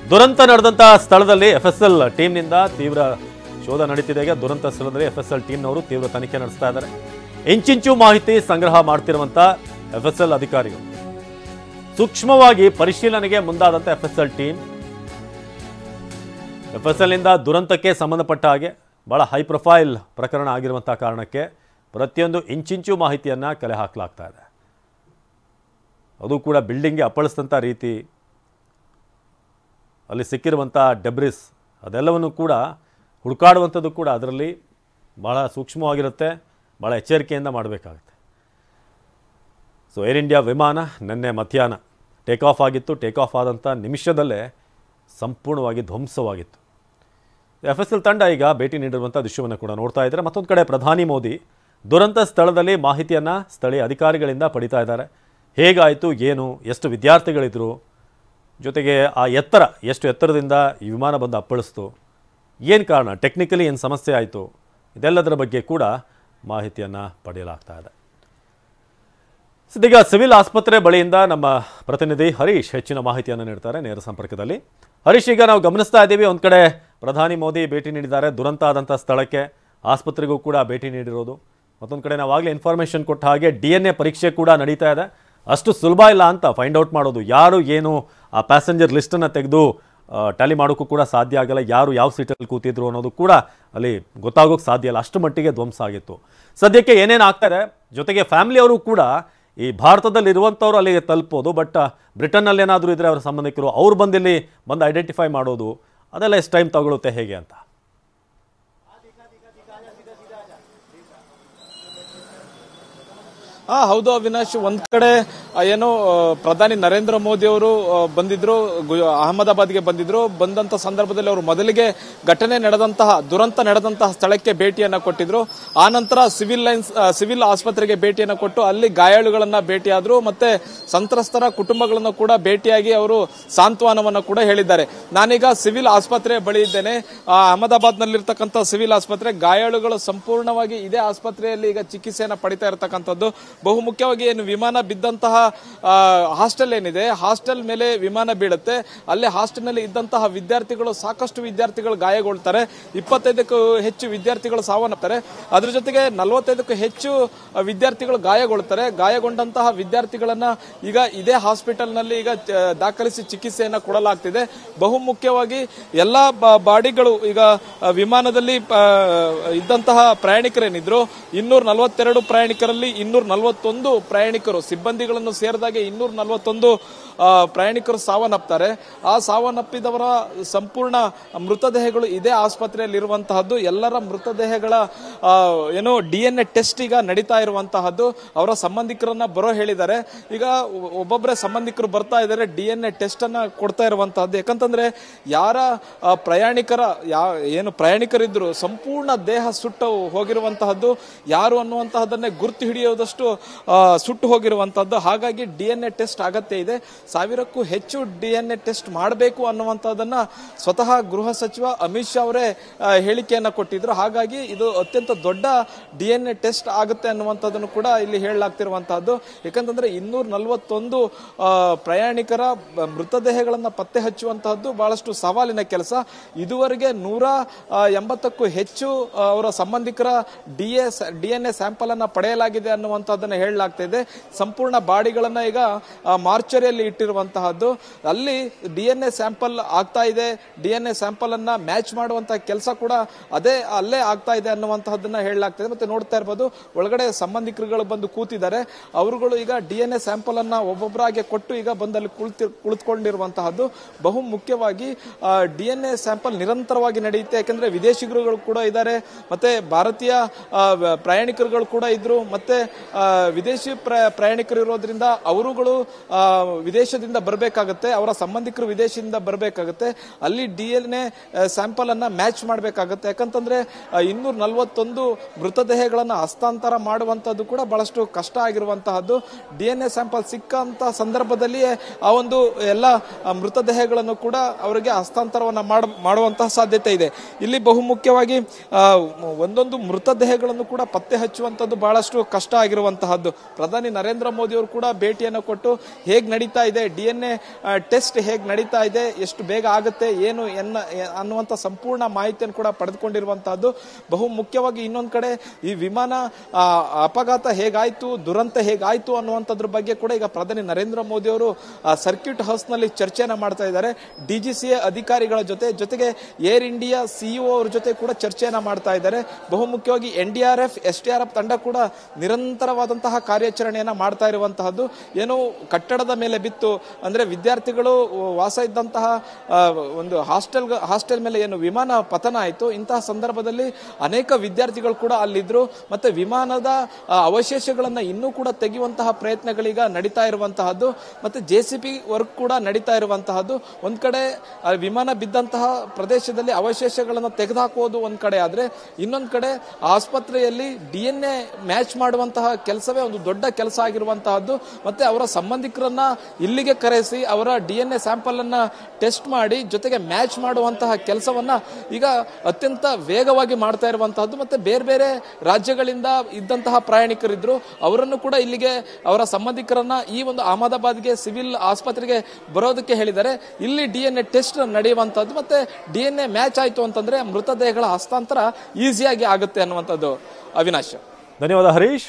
ದುರಂತ ನಡೆದಂತ ಸ್ಥಳದಲ್ಲಿ ಎಫ್ಎಸ್ಎಲ್ ಟೀಮ್ನಿಂದ ತೀವ್ರ ಶೋಧ ನಡೀತಿದೆ. ಈಗ ದುರಂತ ಸ್ಥಳದಲ್ಲಿ ಎಫ್ಎಸ್ಎಲ್ ಟೀಮ್ನವರು ತೀವ್ರ ತನಿಖೆ ನಡೆಸ್ತಾ ಇದ್ದಾರೆ. ಇಂಚಿಂಚು ಮಾಹಿತಿ ಸಂಗ್ರಹ ಮಾಡ್ತಿರುವಂತ ಎಫ್ಎಸ್ಎಲ್ ಅಧಿಕಾರಿಗಳು ಸೂಕ್ಷ್ಮವಾಗಿ ಪರಿಶೀಲನೆಗೆ ಮುಂದಾದಂತ ಎಫ್ಎಸ್ಎಲ್ ಟೀಮ್ ಎಫ್ಎಸ್ಎಲ್ ಇಂದ ದುರಂತಕ್ಕೆ ಸಂಬಂಧಪಟ್ಟ ಹಾಗೆ ಬಹಳ ಹೈ ಪ್ರೊಫೈಲ್ ಪ್ರಕರಣ ಆಗಿರುವಂತಹ ಕಾರಣಕ್ಕೆ ಪ್ರತಿಯೊಂದು ಇಂಚಿಂಚು ಮಾಹಿತಿಯನ್ನ ಕಲೆ ಹಾಕಲಾಗ್ತಾ ಇದೆ. ಅದು ಕೂಡ ಬಿಲ್ಡಿಂಗ್ಗೆ ಅಪ್ಪಳಿಸಿದಂಥ ರೀತಿ, ಅಲ್ಲಿ ಸಿಕ್ಕಿರುವಂಥ ಡೆಬ್ರಿಸ್ ಅದೆಲ್ಲವನ್ನು ಕೂಡ ಹುಡುಕಾಡುವಂಥದ್ದು ಕೂಡ ಅದರಲ್ಲಿ ಭಾಳ ಸೂಕ್ಷ್ಮವಾಗಿರುತ್ತೆ, ಭಾಳ ಎಚ್ಚರಿಕೆಯಿಂದ ಮಾಡಬೇಕಾಗುತ್ತೆ. ಸೊ ಏರ್ ಇಂಡಿಯಾ ವಿಮಾನ ನಿನ್ನೆ ಮಧ್ಯಾಹ್ನ ಟೇಕ್ ಆಫ್ ಆಗಿತ್ತು. ಟೇಕ್ ಆಫ್ ಆದಂಥ ನಿಮಿಷದಲ್ಲೇ ಸಂಪೂರ್ಣವಾಗಿ ಧ್ವಂಸವಾಗಿತ್ತು. ಎಫ್ಎಸ್ಎಲ್ ತಂಡ ಈಗ ಭೇಟಿ ನೀಡಿರುವಂಥ ದೃಶ್ಯವನ್ನು ಕೂಡ ನೋಡ್ತಾ ಇದ್ದಾರೆ. ಮತ್ತೊಂದು ಕಡೆ ಪ್ರಧಾನಿ ಮೋದಿ ದುರಂತ ಸ್ಥಳದಲ್ಲಿ ಮಾಹಿತಿಯನ್ನು ಸ್ಥಳೀಯ ಅಧಿಕಾರಿಗಳಿಂದ ಪಡಿತಾ ಇದ್ದಾರೆ. ಹೇಗಾಯಿತು, ಏನು, ಎಷ್ಟು ವಿದ್ಯಾರ್ಥಿಗಳಿದ್ರು, ಜೊತೆಗೆ ಆ ಎತ್ತರ, ಎಷ್ಟು ಎತ್ತರದಿಂದ ಈ ವಿಮಾನ ಬಂದು ಅಪ್ಪಳಿಸ್ತು, ಏನು ಕಾರಣ, ಟೆಕ್ನಿಕಲಿ ಏನು ಸಮಸ್ಯೆ ಆಯಿತು, ಇದೆಲ್ಲದರ ಬಗ್ಗೆ ಕೂಡ ಮಾಹಿತಿಯನ್ನು ಪಡೆಯಲಾಗ್ತಾ ಇದೆ. ಸದ್ಯೀಗ ಸಿವಿಲ್ ಆಸ್ಪತ್ರೆ ಬಳಿಯಿಂದ ನಮ್ಮ ಪ್ರತಿನಿಧಿ ಹರೀಶ್ ಹೆಚ್ಚಿನ ಮಾಹಿತಿಯನ್ನು ನೀಡ್ತಾರೆ ನೇರ ಸಂಪರ್ಕದಲ್ಲಿ. ಹರೀಶ್, ಈಗ ನಾವು ಗಮನಿಸ್ತಾ ಇದ್ದೀವಿ, ಒಂದು ಕಡೆ ಪ್ರಧಾನಿ ಮೋದಿ ಭೇಟಿ ನೀಡಿದ್ದಾರೆ ದುರಂತ ಆದಂಥ ಸ್ಥಳಕ್ಕೆ, ಆಸ್ಪತ್ರೆಗೂ ಕೂಡ ಭೇಟಿ ನೀಡಿರೋದು. ಮತ್ತೊಂದು ಕಡೆ ನಾವಾಗಲೇ ಇನ್ಫಾರ್ಮೇಷನ್ ಕೊಟ್ಟ ಹಾಗೆ DNA ಪರೀಕ್ಷೆ ಕೂಡ ನಡೀತಾ ಇದೆ. ಅಷ್ಟು ಸುಲಭ ಇಲ್ಲ ಅಂತ ಫೈಂಡ್ ಔಟ್ ಮಾಡೋದು, ಯಾರು ಏನು ಆ ಪ್ಯಾಸೆಂಜರ್ ಲಿಸ್ಟನ್ನು ತೆಗೆದು ಟ್ಯಾಲಿ ಮಾಡೋಕ್ಕೂ ಕೂಡ ಸಾಧ್ಯ ಆಗಲ್ಲ, ಯಾರು ಯಾವ ಸೀಟಲ್ಲಿ ಕೂತಿದ್ರು ಅನ್ನೋದು ಕೂಡ ಅಲ್ಲಿ ಗೊತ್ತಾಗೋಕ್ಕೆ ಸಾಧ್ಯ ಇಲ್ಲ, ಅಷ್ಟು ಮಟ್ಟಿಗೆ ಧ್ವಂಸ ಆಗಿತ್ತು. ಸದ್ಯಕ್ಕೆ ಏನೇನು ಆಗ್ತಾರೆ, ಜೊತೆಗೆ ಫ್ಯಾಮಿಲಿಯವರು ಕೂಡ ಈ ಭಾರತದಲ್ಲಿ ಇರುವಂಥವ್ರು ಅಲ್ಲಿಗೆ ತಲುಪೋದು, ಬಟ್ ಬ್ರಿಟನ್ನಲ್ಲಿ ಏನಾದರೂ ಇದ್ದರೆ ಅವರ ಸಂಬಂಧಿಕರು ಅವ್ರು ಬಂದಿಲ್ಲಿ ಬಂದು ಐಡೆಂಟಿಫೈ ಮಾಡೋದು, ಅದೆಲ್ಲ ಎಷ್ಟು ಟೈಮ್ ತಗೊಳುತ್ತೆ ಹೇಗೆ ಅಂತ. ಹೌದು ಅವಿನಾಶ್, ಒಂದ್ ಕಡೆ ಏನು ಪ್ರಧಾನಿ ನರೇಂದ್ರ ಮೋದಿ ಅವರು ಬಂದಿದ್ರು, ಅಹಮದಾಬಾದ್ಗೆ ಬಂದಿದ್ರು. ಬಂದಂತ ಸಂದರ್ಭದಲ್ಲಿ ಅವರು ಮೊದಲಿಗೆ ಘಟನೆ ನಡೆದಂತಹ ದುರಂತ ನಡೆದಂತಹ ಸ್ಥಳಕ್ಕೆ ಭೇಟಿಯನ್ನ ಕೊಟ್ಟಿದ್ರು. ಆ ನಂತರ ಸಿವಿಲ್ ಆಸ್ಪತ್ರೆಗೆ ಭೇಟಿಯನ್ನ ಕೊಟ್ಟು ಅಲ್ಲಿ ಗಾಯಾಳುಗಳನ್ನ ಭೇಟಿಯಾದ್ರು, ಮತ್ತೆ ಸಂತ್ರಸ್ತರ ಕುಟುಂಬಗಳನ್ನು ಕೂಡ ಭೇಟಿಯಾಗಿ ಅವರು ಸಾಂತ್ವನವನ್ನ ಕೂಡ ಹೇಳಿದ್ದಾರೆ. ನಾನೀಗ ಸಿವಿಲ್ ಆಸ್ಪತ್ರೆ ಬಳಿ ಇದ್ದೇನೆ, ಅಹಮದಾಬಾದ್ ನಲ್ಲಿರ್ತಕ್ಕಂಥ ಸಿವಿಲ್ ಆಸ್ಪತ್ರೆ. ಗಾಯಾಳುಗಳು ಸಂಪೂರ್ಣವಾಗಿ ಇದೇ ಆಸ್ಪತ್ರೆಯಲ್ಲಿ ಈಗ ಚಿಕಿತ್ಸೆಯನ್ನ ಪಡಿತಾ ಇರತಕ್ಕಂಥದ್ದು. ಬಹುಮುಖ್ಯವಾಗಿ ಏನು ವಿಮಾನ ಬಿದ್ದಂತಹ ಹಾಸ್ಟೆಲ್ ಏನಿದೆ, ಹಾಸ್ಟೆಲ್ ಮೇಲೆ ವಿಮಾನ ಬೀಳುತ್ತೆ. ಅಲ್ಲಿ ಹಾಸ್ಟೆಲ್ನಲ್ಲಿ ಇದ್ದಂತಹ ವಿದ್ಯಾರ್ಥಿಗಳು, ಸಾಕಷ್ಟು ವಿದ್ಯಾರ್ಥಿಗಳು ಗಾಯಗೊಳ್ತಾರೆ. 25ಕ್ಕೂ ಹೆಚ್ಚು ವಿದ್ಯಾರ್ಥಿಗಳು ಸಾವನ್ನಪ್ತಾರೆ. ಅದ್ರ ಜೊತೆಗೆ 45ಕ್ಕೂ ಹೆಚ್ಚು ವಿದ್ಯಾರ್ಥಿಗಳು ಗಾಯಗೊಳ್ತಾರೆ. ಗಾಯಗೊಂಡಂತಹ ವಿದ್ಯಾರ್ಥಿಗಳನ್ನ ಈಗ ಇದೇ ಹಾಸ್ಪಿಟಲ್ನಲ್ಲಿ ಈಗ ದಾಖಲಿಸಿ ಚಿಕಿತ್ಸೆಯನ್ನ ಕೊಡಲಾಗ್ತಿದೆ. ಬಹುಮುಖ್ಯವಾಗಿ ಎಲ್ಲಾ ಬಾಡಿಗಳು ಈಗ ವಿಮಾನದಲ್ಲಿ ಇದ್ದಂತಹ ಪ್ರಯಾಣಿಕರೇನಿದ್ರು 242 ಪ್ರಯಾಣಿಕರಲ್ಲಿ 241 ಪ್ರಯಾಣಿಕರು, ಸಿಬ್ಬಂದಿಗಳನ್ನು ಸೇರಿದಾಗೆ 241 ಪ್ರಯಾಣಿಕರು ಸಾವನ್ನಪ್ತಾರೆ. ಆ ಸಾವನ್ನಪ್ಪಿದವರ ಸಂಪೂರ್ಣ ಮೃತದೇಹಗಳು ಇದೇ ಆಸ್ಪತ್ರೆಯಲ್ಲಿ ಇರುವಂತಹದ್ದು. ಎಲ್ಲರ ಮೃತದೇಹಗಳ ಏನೋ DNA ಟೆಸ್ಟ್ ಈಗ ನಡೀತಾ ಇರುವಂತಹದ್ದು. ಅವರ ಸಂಬಂಧಿಕರನ್ನ ಬರೋ ಹೇಳಿದ್ದಾರೆ. ಈಗ ಒಬ್ಬೊಬ್ಬರೇ ಸಂಬಂಧಿಕರು ಬರ್ತಾ ಇದ್ದಾರೆ, DNA ಟೆಸ್ಟ್ ಅನ್ನ ಕೊಡ್ತಾ ಇರುವಂತಹದ್ದು. ಯಾಕಂತಂದ್ರೆ ಯಾರ ಏನು ಪ್ರಯಾಣಿಕರಿದ್ರು ಸಂಪೂರ್ಣ ದೇಹ ಸುಟ್ಟು ಹೋಗಿರುವಂತಹದ್ದು, ಯಾರು ಅನ್ನುವಂತಹದನ್ನೇ ಗುರ್ತು ಹಿಡಿಯೋದಷ್ಟು ಸುಟ್ಟು ಹೋಗಿರುವಂತಹದ್ದು. ಹಾಗಾಗಿ DNA ಟೆಸ್ಟ್ ಅಗತ್ಯ ಇದೆ. 1000ಕ್ಕೂ ಹೆಚ್ಚು DNA ಟೆಸ್ಟ್ ಮಾಡಬೇಕು ಅನ್ನುವಂಥದ್ದನ್ನ ಸ್ವತಃ ಗೃಹ ಸಚಿವ ಅಮಿತ್ ಶಾ ಅವರೇ ಹೇಳಿಕೆಯನ್ನ ಕೊಟ್ಟಿದ್ರು. ಹಾಗಾಗಿ ಇದು ಅತ್ಯಂತ ದೊಡ್ಡ DNA ಟೆಸ್ಟ್ ಆಗುತ್ತೆ ಅನ್ನುವಂಥದ್ದನ್ನು ಕೂಡ ಇಲ್ಲಿ ಹೇಳಲಾಗ್ತಿರುವಂತಹದ್ದು. ಯಾಕಂತಂದ್ರೆ 241 ಪ್ರಯಾಣಿಕರ ಮೃತದೇಹಗಳನ್ನ ಪತ್ತೆ ಹಚ್ಚುವಂತಹದ್ದು ಬಹಳಷ್ಟು ಸವಾಲಿನ ಕೆಲಸ. ಇದುವರೆಗೆ 180ಕ್ಕೂ ಹೆಚ್ಚು ಅವರ ಸಂಬಂಧಿಕರ DNA ಸ್ಯಾಂಪಲ್ ಅನ್ನ ಪಡೆಯಲಾಗಿದೆ ಅನ್ನುವಂಥದ್ದನ್ನ ಹೇಳಲಾಗ್ತಾ ಇದೆ. ಸಂಪೂರ್ಣ ಬಾಡಿಗಳನ್ನ ಈಗ ಮಾರ್ಚರಿಯಲ್ಲಿ ಇಟ್ಟಿರುವಂತಹದ್ದು. ಅಲ್ಲಿ DNA ಸ್ಯಾಂಪಲ್ ಆಗ್ತಾ ಇದೆ. DNA ಸ್ಯಾಂಪಲ್ ಅನ್ನ ಮ್ಯಾಚ್ ಮಾಡುವಂತಹ ಕೆಲಸ ಕೂಡ ಅಲ್ಲೇ ಆಗ್ತಾ ಇದೆ ಅನ್ನುವಂತಹದನ್ನ ಹೇಳಲಾಗ್ತದೆ. ಮತ್ತೆ ನೋಡ್ತಾ ಇರಬಹುದು, ಒಳಗಡೆ ಸಂಬಂಧಿಕರುಗಳು ಬಂದು ಕೂತಿದ್ದಾರೆ. ಅವರುಗಳು ಈಗ DNA ಸ್ಯಾಂಪಲ್ ಅನ್ನ ಒಬ್ಬೊಬ್ಬರಾಗೆ ಕೊಟ್ಟು ಈಗ ಬಂದಲ್ಲಿ ಕುಳಿತುಕೊಂಡಿರುವಂತಹದ್ದು. ಬಹು ಮುಖ್ಯವಾಗಿ DNA ಸ್ಯಾಂಪಲ್ ನಿರಂತರವಾಗಿ ನಡೆಯುತ್ತೆ. ಯಾಕಂದ್ರೆ ವಿದೇಶಿಗರುಗಳು ಕೂಡ ಇದ್ದಾರೆ, ಮತ್ತೆ ಭಾರತೀಯ ಪ್ರಯಾಣಿಕರುಗಳು ಕೂಡ ಇದ್ರು, ಮತ್ತೆ ವಿದೇಶಿ ಪ್ರಯಾಣಿಕರು ಇರೋದ್ರಿಂದ ಅವರುಗಳು ವಿದೇಶದಿಂದ ಬರಬೇಕಾಗುತ್ತೆ, ಅವರ ಸಂಬಂಧಿಕರು ವಿದೇಶದಿಂದ ಬರಬೇಕಾಗುತ್ತೆ. ಅಲ್ಲಿ DNA ಸ್ಯಾಂಪಲ್ ಅನ್ನ ಮ್ಯಾಚ್ ಮಾಡಬೇಕಾಗುತ್ತೆ. ಯಾಕಂತಂದ್ರೆ 241 ಮೃತದೇಹಗಳನ್ನ ಹಸ್ತಾಂತರ ಮಾಡುವಂತದ್ದು ಕೂಡ ಬಹಳಷ್ಟು ಕಷ್ಟ ಆಗಿರುವಂತಹದ್ದು. DNA ಸ್ಯಾಂಪಲ್ ಸಿಕ್ಕಂತ ಸಂದರ್ಭದಲ್ಲಿಯೇ ಆ ಒಂದು ಎಲ್ಲ ಮೃತದೇಹಗಳನ್ನು ಕೂಡ ಅವರಿಗೆ ಹಸ್ತಾಂತರವನ್ನ ಮಾಡುವಂತಹ ಸಾಧ್ಯತೆ ಇದೆ. ಇಲ್ಲಿ ಬಹುಮುಖ್ಯವಾಗಿ ಒಂದೊಂದು ಮೃತದೇಹಗಳನ್ನು ಕೂಡ ಪತ್ತೆ ಹಚ್ಚುವಂತದ್ದು ಬಹಳಷ್ಟು ಕಷ್ಟ ಆಗಿರುವಂತಹದ್ದು. ಪ್ರಧಾನಿ ನರೇಂದ್ರ ಮೋದಿ ಅವರು ಕೂಡ ಕೂಡ ಭೇಟಿಯನ್ನು ಕೊಟ್ಟು ಹೇಗೆ ನಡೀತಾ ಇದೆ DNA ಟೆಸ್ಟ್ ಹೇಗೆ ನಡೀತಾ ಇದೆ, ಎಷ್ಟು ಬೇಗ ಆಗುತ್ತೆ ಏನು ಅನ್ನುವಂಥ ಸಂಪೂರ್ಣ ಮಾಹಿತಿಯನ್ನು ಕೂಡ ಪಡೆದುಕೊಂಡಿರುವಂತಹದ್ದು. ಬಹು ಮುಖ್ಯವಾಗಿ ಇನ್ನೊಂದು ಕಡೆ ಈ ವಿಮಾನ ಅಪಘಾತ ಹೇಗಾಯ್ತು, ದುರಂತ ಹೇಗಾಯ್ತು ಅನ್ನುವಂಥದ್ರ ಬಗ್ಗೆ ಕೂಡ ಈಗ ಪ್ರಧಾನಿ ನರೇಂದ್ರ ಮೋದಿ ಅವರು ಸರ್ಕ್ಯೂಟ್ ಹೌಸ್ ನಲ್ಲಿ ಚರ್ಚೆಯನ್ನ ಮಾಡ್ತಾ ಇದ್ದಾರೆ. DGCA ಅಧಿಕಾರಿಗಳ ಜೊತೆಗೆ ಏರ್ ಇಂಡಿಯಾ CEO ಅವ್ರ ಜೊತೆ ಕೂಡ ಚರ್ಚೆಯನ್ನ ಮಾಡ್ತಾ ಇದ್ದಾರೆ. ಬಹುಮುಖ್ಯವಾಗಿ NDRF SDRF ತಂಡ ಕೂಡ ನಿರಂತರವಾದಂತಹ ಕಾರ್ಯಾಚರಣೆಯನ್ನ ಮಾಡ್ತಾ ಇರುವಂತಹದ್ದು. ಏನು ಕಟ್ಟಡದ ಮೇಲೆ ಬಿತ್ತು ಅಂದ್ರೆ ವಿದ್ಯಾರ್ಥಿಗಳು ವಾಸ ಇದ್ದಂತಹ ಒಂದು ಹಾಸ್ಟೆಲ್ ಮೇಲೆ ಏನು ವಿಮಾನ ಪತನ ಆಯಿತು, ಇಂತಹ ಸಂದರ್ಭದಲ್ಲಿ ಅನೇಕ ವಿದ್ಯಾರ್ಥಿಗಳು ಕೂಡ ಅಲ್ಲಿದ್ರು. ಮತ್ತೆ ವಿಮಾನದ ಅವಶೇಷಗಳನ್ನ ಇನ್ನೂ ಕೂಡ ತೆಗೆಯುವಂತಹ ಪ್ರಯತ್ನಗಳೀಗ ನಡೀತಾ ಇರುವಂತಹದ್ದು. ಮತ್ತೆ JCB ವರ್ಕ್ ಕೂಡ ನಡೀತಾ ಇರುವಂತಹದ್ದು. ಒಂದ್ ಕಡೆ ವಿಮಾನ ಬಿದ್ದಂತಹ ಪ್ರದೇಶದಲ್ಲಿ ಅವಶೇಷಗಳನ್ನು ತೆಗೆದುಹಾಕುವುದು ಒಂದ್ ಕಡೆ ಆದ್ರೆ, ಇನ್ನೊಂದ್ ಕಡೆ ಆಸ್ಪತ್ರೆಯಲ್ಲಿ DNA ಮ್ಯಾಚ್ ಮಾಡುವಂತಹ ಕೆಲಸವೇ ಒಂದು ದೊಡ್ಡ ಕೆಲಸ ಆಗಿರುವಂತಹದ್ದು. ಮತ್ತೆ ಅವರ ಸಂಬಂಧಿಕರನ್ನ ಇಲ್ಲಿಗೆ ಕರೆಸಿ ಅವರ DNA ಸ್ಯಾಂಪಲ್ ಅನ್ನ ಟೆಸ್ಟ್ ಮಾಡಿ ಜೊತೆಗೆ ಮ್ಯಾಚ್ ಮಾಡುವಂತಹ ಕೆಲಸವನ್ನ ಈಗ ಅತ್ಯಂತ ವೇಗವಾಗಿ ಮಾಡ್ತಾ ಇರುವಂತಹದ್ದು. ಮತ್ತೆ ಬೇರೆ ಬೇರೆ ರಾಜ್ಯಗಳಿಂದ ಇದ್ದಂತಹ ಪ್ರಯಾಣಿಕರಿದ್ರು, ಅವರನ್ನು ಕೂಡ ಇಲ್ಲಿಗೆ ಅವರ ಸಂಬಂಧಿಕರನ್ನ ಈ ಒಂದು ಅಹಮದಾಬಾದ್ಗೆ ಸಿವಿಲ್ ಆಸ್ಪತ್ರೆಗೆ ಬರೋದಕ್ಕೆ ಹೇಳಿದ್ದಾರೆ. ಇಲ್ಲಿ DNA ಟೆಸ್ಟ್ ನಡೆಯುವಂತಹದ್ದು. ಮತ್ತೆ DNA ಮ್ಯಾಚ್ ಆಯ್ತು ಅಂತಂದ್ರೆ ಮೃತದೇಹಗಳ ಹಸ್ತಾಂತರ ಈಸಿಯಾಗಿ ಆಗುತ್ತೆ ಅನ್ನುವಂಥದ್ದು. ಅವಿನಾಶ್, ಧನ್ಯವಾದ ಹರೀಶ್.